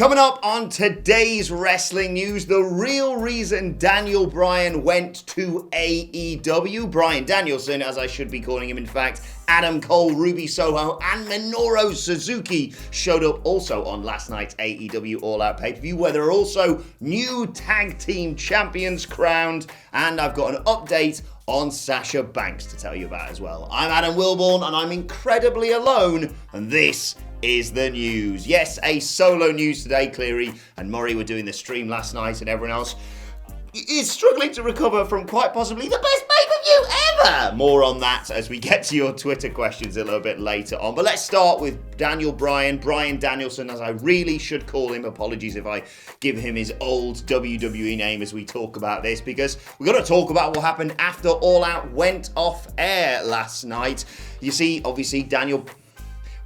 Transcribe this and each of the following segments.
Coming up on today's wrestling news, the real reason Daniel Bryan went to AEW. Bryan Danielson, as I should be calling him in fact, Adam Cole, Ruby Soho, and Minoru Suzuki showed up also on last night's AEW All Out pay-per-view, where there are also new tag team champions crowned, and I've got an update on Sasha Banks to tell you about as well. I'm Adam Wilborn, and I'm incredibly alone, and this is the news. Yes, a solo news today. Cleary and Murray were doing the stream last night, and everyone else is struggling to recover from quite possibly the best pay-per-view ever. More on that as we get to your Twitter questions a little bit later on. But let's start with Daniel Bryan, Bryan Danielson, as I really should call him. Apologies if I give him his old WWE name as we talk about this, because we've got to talk about what happened after All Out went off air last night. You see, obviously,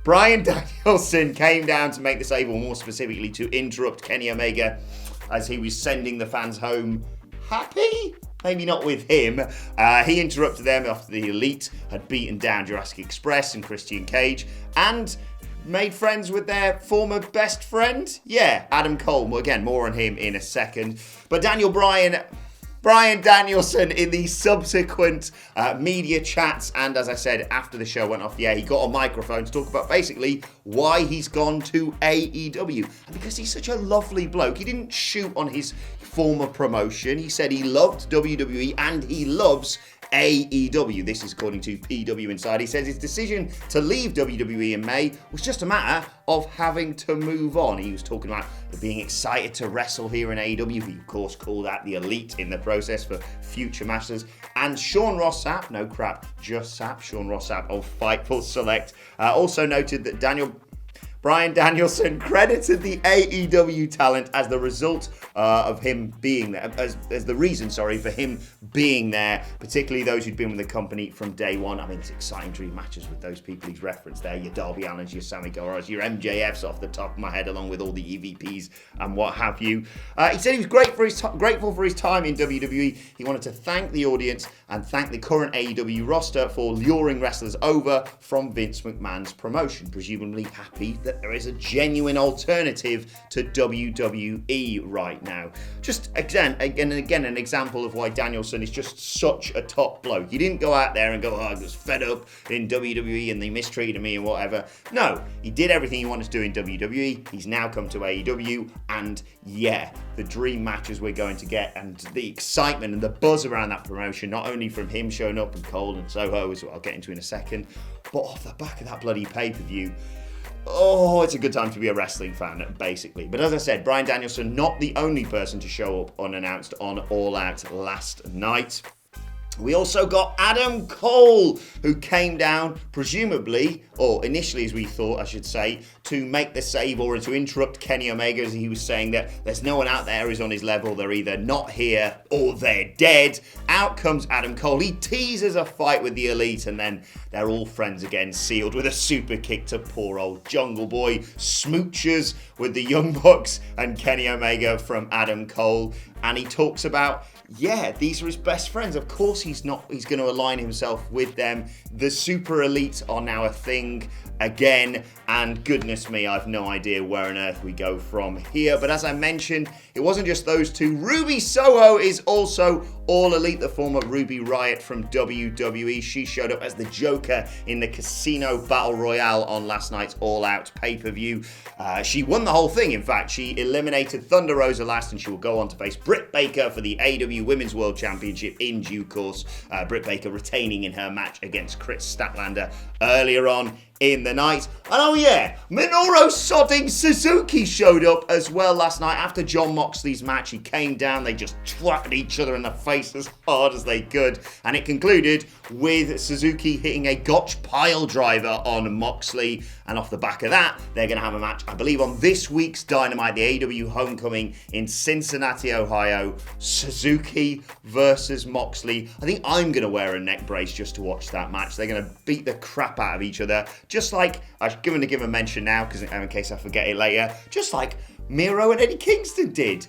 Bryan Danielson came down to make the save, or more specifically to interrupt Kenny Omega as he was sending the fans home happy? Maybe not with him. He interrupted them after the Elite had beaten down Jurassic Express and Christian Cage and made friends with their former best friend. Yeah, Adam Cole. Well, again, more on him in a second. But Bryan Danielson, in the subsequent media chats, and as I said, after the show went off the air, he got a microphone to talk about basically why he's gone to AEW. And because he's such a lovely bloke, he didn't shoot on his former promotion. He said he loved WWE and he loves AEW. This is according to PW Insider. He says his decision to leave WWE in May was just a matter of having to move on. He was talking about being excited to wrestle here in AEW. He, of course, called out the Elite in the process for future matches. And Sean Ross Sapp, no crap, just Sapp, Sean Ross Sapp of Fightful Select, also noted that Bryan Danielson credited the AEW talent as the result of him being there, as the reason, for him being there, particularly those who'd been with the company from day one. I mean, it's exciting to read matches with those people he's referenced there, your Darby Allins, your Sammy Guevara's, your MJFs off the top of my head, along with all the EVPs and what have you. He said he was grateful for his time in WWE. He wanted to thank the audience and thank the current AEW roster for luring wrestlers over from Vince McMahon's promotion, presumably happy that there is a genuine alternative to WWE right now. Just again an example of why Danielson is just such a top bloke. He didn't go out there and go, I was fed up in WWE and they mistreated me and whatever. No, he did everything he wanted to do in WWE. He's now come to AEW, and yeah, the dream matches we're going to get and the excitement and the buzz around that promotion, not only from him showing up and Cole and Soho, as I'll get into in a second, but off the back of that bloody pay-per-view. Oh, it's a good time to be a wrestling fan, basically. But as I said, Bryan Danielson, not the only person to show up unannounced on All Out last night. We also got Adam Cole, who came down, presumably, or initially as we thought, I should say, to make the save or to interrupt Kenny Omega, as he was saying that there's no one out there who's on his level. They're either not here or they're dead. Out comes Adam Cole. He teases a fight with the Elite, and then they're all friends again, sealed with a super kick to poor old Jungle Boy. Smooches with the Young Bucks and Kenny Omega from Adam Cole. And he talks about, yeah, these are his best friends. Of course he's going to align himself with them. The Super Elite are now a thing again, and goodness me, I've no idea where on earth we go from here. But as I mentioned, it wasn't just those two. Ruby Soho is also All Elite, the former Ruby Riott from WWE. She showed up as the Joker in the Casino Battle Royale on last night's All Out pay-per-view. She won the whole thing. In fact, she eliminated Thunder Rosa last, and she will go on to face Britt Baker for the AEW Women's World Championship in due course. Britt Baker retaining in her match against Chris Statlander earlier on in the night. And oh yeah, Minoru sodding Suzuki showed up as well last night after Jon Moxley's match. He came down, they just twatted each other in the face as hard as they could, and it concluded with Suzuki hitting a Gotch pile driver on Moxley, and off the back of that, they're going to have a match, I believe, on this week's Dynamite, the AEW Homecoming in Cincinnati, Ohio. Suzuki versus Moxley. I think I'm going to wear a neck brace just to watch that match. They're going to beat the crap out of each other, just like, I'm going to give a mention now, because in case I forget it later, just like Miro and Eddie Kingston did.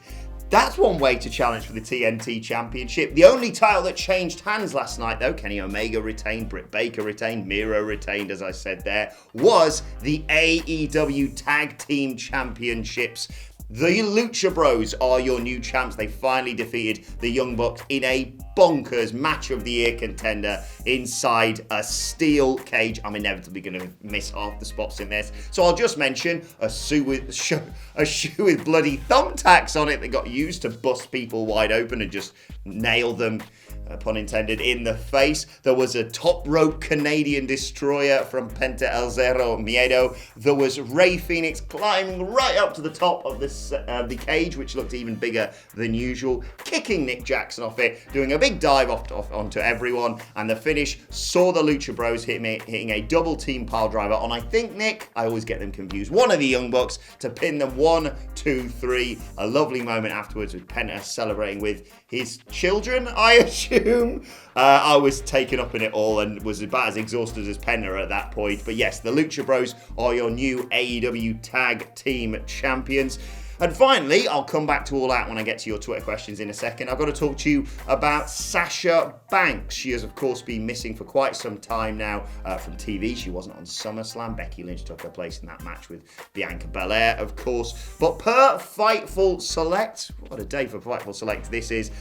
That's one way to challenge for the TNT Championship. The only title that changed hands last night, though, Kenny Omega retained, Britt Baker retained, Miro retained, as I said there, was the AEW Tag Team Championships. The Lucha Bros are your new champs. They finally defeated the Young Bucks in a bonkers match of the year contender inside a steel cage. I'm inevitably going to miss half the spots in this, so I'll just mention a shoe with bloody thumbtacks on it that got used to bust people wide open and just nail them, pun intended, in the face. There was a top rope Canadian destroyer from Penta El Zero Miedo. There was Rey Fenix climbing right up to the top of the cage, which looked even bigger than usual, kicking Nick Jackson off it, doing a big dive off onto everyone, and the finish saw the Lucha Bros hitting a double team pile driver on, I think, Nick, I always get them confused, one of the Young Bucks to pin them 1, 2, 3. A lovely moment afterwards with Penta celebrating with his children, I assume. I was taken up in it all and was about as exhausted as Penta at that point. But yes, the Lucha Bros are your new AEW Tag Team Champions. And finally, I'll come back to all that when I get to your Twitter questions in a second. I've got to talk to you about Sasha Banks. She has, of course, been missing for quite some time now from TV. She wasn't on SummerSlam. Becky Lynch took her place in that match with Bianca Belair, of course. But per Fightful Select, what a day for Fightful Select this is,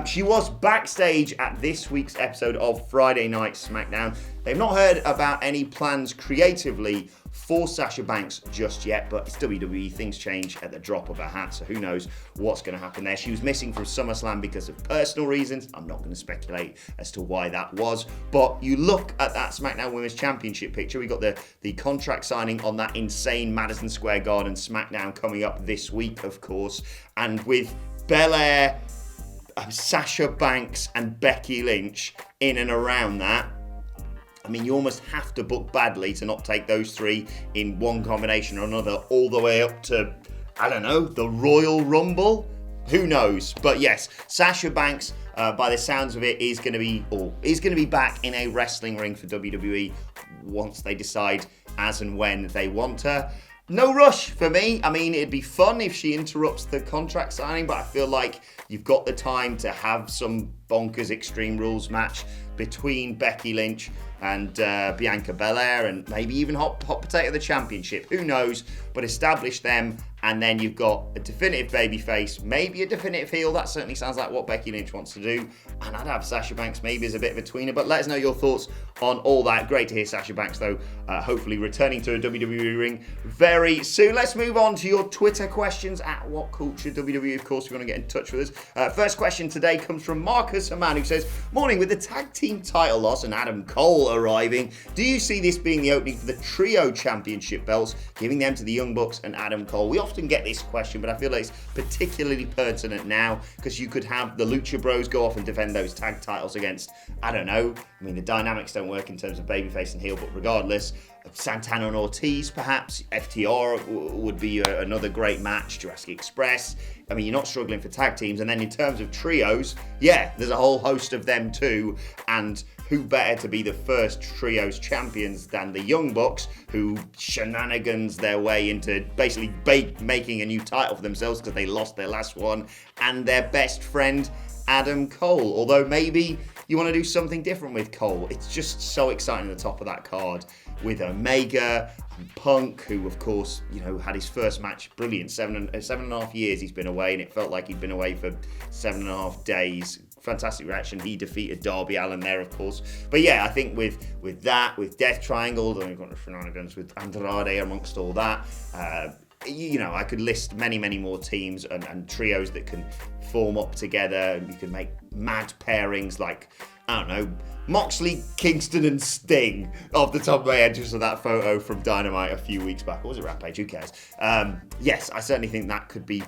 she was backstage at this week's episode of Friday Night SmackDown. They've not heard about any plans creatively for Sasha Banks just yet, but it's WWE, things change at the drop of a hat, so who knows what's going to happen there. She was missing from SummerSlam because of personal reasons. I'm not going to speculate as to why that was, but you look at that SmackDown Women's Championship picture, we got the contract signing on that insane Madison Square Garden SmackDown coming up this week, of course, and with Belair, Sasha Banks and Becky Lynch in and around that, I mean, you almost have to book badly to not take those three in one combination or another all the way up to, I don't know, the Royal Rumble? Who knows? But yes, Sasha Banks, by the sounds of it, is going to be back in a wrestling ring for WWE once they decide as and when they want her. No rush for me. I mean, it'd be fun if she interrupts the contract signing, but I feel like you've got the time to have some bonkers Extreme Rules match between Becky Lynch and Bianca Belair, and maybe even hot potato the championship. Who knows? But establish them, and then you've got a definitive babyface, maybe a definitive heel. That certainly sounds like what Becky Lynch wants to do. And I'd have Sasha Banks maybe as a bit of a tweener, but let us know your thoughts on all that. Great to hear Sasha Banks, though, hopefully returning to a WWE ring very soon. Let's move on to your Twitter questions at WhatCulture WWE. Of course, if you want to get in touch with us. First question today comes from Marcus Haman, who says, morning, with the tag team title loss and Adam Cole arriving, do you see this being the opening for the trio championship belts, giving them to the Young Bucks and Adam Cole? We often get this question, but I feel like it's particularly pertinent now because you could have the Lucha Bros go off and defend those tag titles against, I don't know, I mean, the dynamics don't work in terms of babyface and heel, but regardless, Santana and Ortiz, perhaps. FTR would be another great match. Jurassic Express. I mean, you're not struggling for tag teams. And then in terms of trios, yeah, there's a whole host of them too. And who better to be the first trios champions than the Young Bucks, who shenanigans their way into basically making a new title for themselves because they lost their last one, and their best friend, Adam Cole. Although maybe you want to do something different with Cole. It's just so exciting at the top of that card with Omega and Punk, who of course, you know, had his first match, brilliant, 7.5 years he's been away, and it felt like he'd been away for 7.5 days. Fantastic reaction. He defeated Darby Allin there, of course. But yeah, I think with that, with Death Triangle, then we've got the shenanigans with Andrade amongst all that. You know, I could list many, many more teams and trios that can form up together, and you can make mad pairings like, I don't know, Moxley, Kingston and Sting off the top of my head, just of that photo from Dynamite a few weeks back. Or was it Rampage? Who cares? Yes, I certainly think that could be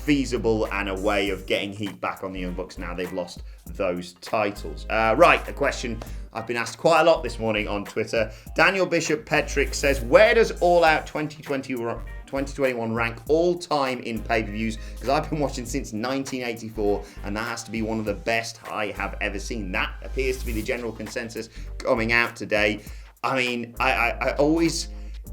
feasible and a way of getting heat back on the Young Bucks now they've lost those titles. Right, a question I've been asked quite a lot this morning on Twitter. Daniel Bishop Petrick says, where does All Out 2021 rank all time in pay-per-views? Because I've been watching since 1984, and that has to be one of the best I have ever seen. That appears to be the general consensus coming out today. I mean, I always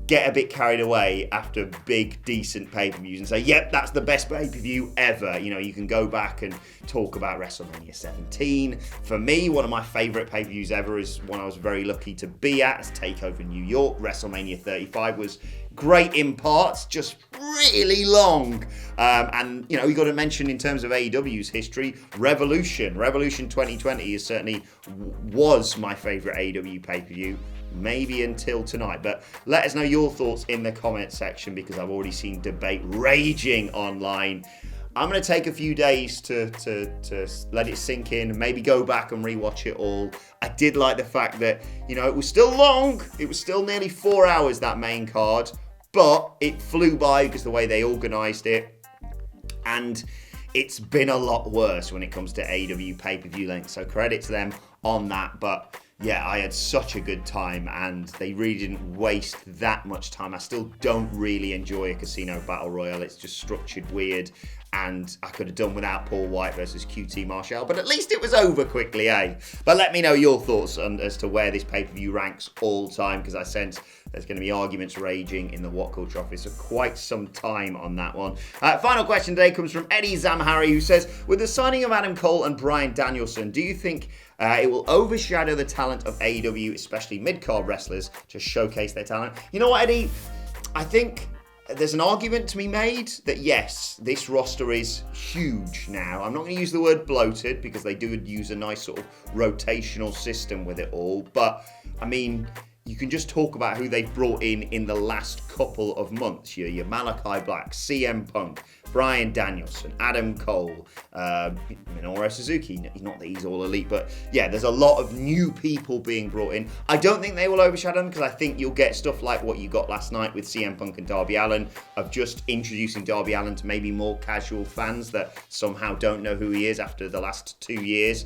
get a bit carried away after big, decent pay-per-views and say, yep, that's the best pay-per-view ever. You know, you can go back and talk about WrestleMania 17. For me, one of my favourite pay-per-views ever is one I was very lucky to be at, as TakeOver New York. WrestleMania 35 was great in parts, just really long. And, you know, you got to mention in terms of AEW's history, Revolution 2020 is certainly was my favourite AEW pay-per-view. Maybe until tonight, but let us know your thoughts in the comment section, because I've already seen debate raging online. I'm going to take a few days to let it sink in, maybe go back and rewatch it all. I did like the fact that, you know, it was still long. It was still nearly 4 hours, that main card, but it flew by because the way they organised it. And it's been a lot worse when it comes to AEW pay-per-view length, so credit to them on that. But yeah, I had such a good time, and they really didn't waste that much time. I still don't really enjoy a casino battle royale. It's just structured weird, and I could have done without Paul White versus QT Marshall, but at least it was over quickly, eh? But let me know your thoughts as to where this pay-per-view ranks all time, because I sense there's going to be arguments raging in the WhatCulture office for quite some time on that one. Final question today comes from Eddie Zamhari, who says, with the signing of Adam Cole and Bryan Danielson, do you think it will overshadow the talent of AEW, especially mid-card wrestlers, to showcase their talent? You know what, Eddie? I think there's an argument to be made that yes, this roster is huge now. I'm not going to use the word bloated, because they do use a nice sort of rotational system with it all. But, I mean, you can just talk about who they've brought in the last couple of months. Your Malachi Black, CM Punk, Bryan Danielson, Adam Cole, Minoru Suzuki. Not that he's all elite, but yeah, there's a lot of new people being brought in. I don't think they will overshadow them, because I think you'll get stuff like what you got last night with CM Punk and Darby Allin, of just introducing Darby Allin to maybe more casual fans that somehow don't know who he is after the last 2 years.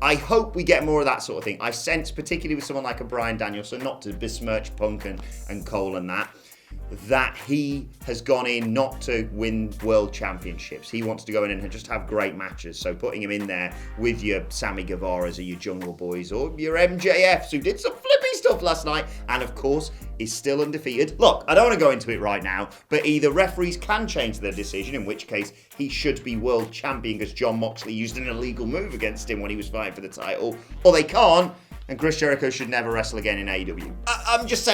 I hope we get more of that sort of thing. I sense, particularly with someone like a Bryan Danielson, not to besmirch Punk and Cole and that he has gone in not to win world championships. He wants to go in and just have great matches. So putting him in there with your Sammy Guevaras or your Jungle Boys or your MJFs, who did some flippy stuff last night, and of course is still undefeated. Look, I don't want to go into it right now, but either referees can change their decision, in which case he should be world champion because Jon Moxley used an illegal move against him when he was fighting for the title, or they can't, and Chris Jericho should never wrestle again in AEW. I'm just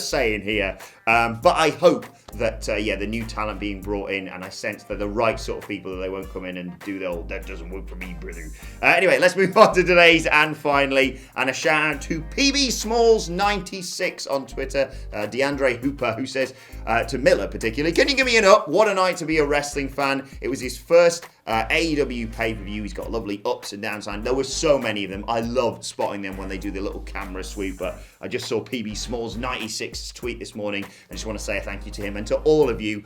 saying here. But I hope that, the new talent being brought in, and I sense they're the right sort of people, that they won't come in and do the old, that doesn't work for me, brother. Anyway, let's move on to today's and finally, and a shout out to PB Smalls 96 on Twitter, DeAndre Hooper, who says, to Miller particularly, can you give me an up? What a night to be a wrestling fan. It was his first AEW pay-per-view. He's got lovely ups and downs, and there were so many of them. I loved spotting them when they do the little camera sweep, but I just saw PB Smalls 96's tweet this morning. I just want to say a thank you to him and to all of you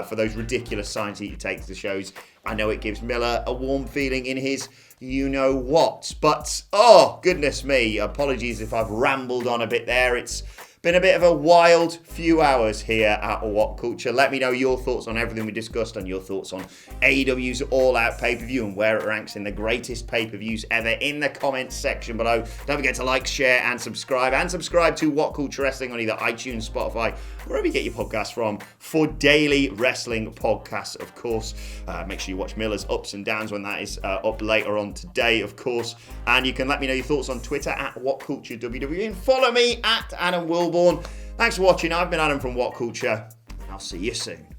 for those ridiculous signs that you take to the shows. I know it gives Miller a warm feeling in his you-know-what. But, oh, goodness me, apologies if I've rambled on a bit there. It's been a bit of a wild few hours here at WhatCulture. Let me know your thoughts on everything we discussed, and your thoughts on AEW's All Out pay-per-view and where it ranks in the greatest pay-per-views ever in the comments section below. Don't forget to like, share, and subscribe. And subscribe to WhatCulture Wrestling on either iTunes, Spotify, wherever you get your podcasts from, for daily wrestling podcasts, of course. Make sure you watch Miller's ups and downs when that is up later on today, of course. And you can let me know your thoughts on Twitter at WhatCultureWWE, and follow me at Adam Wilborn. Thanks for watching. I've been Adam from WhatCulture, and I'll see you soon.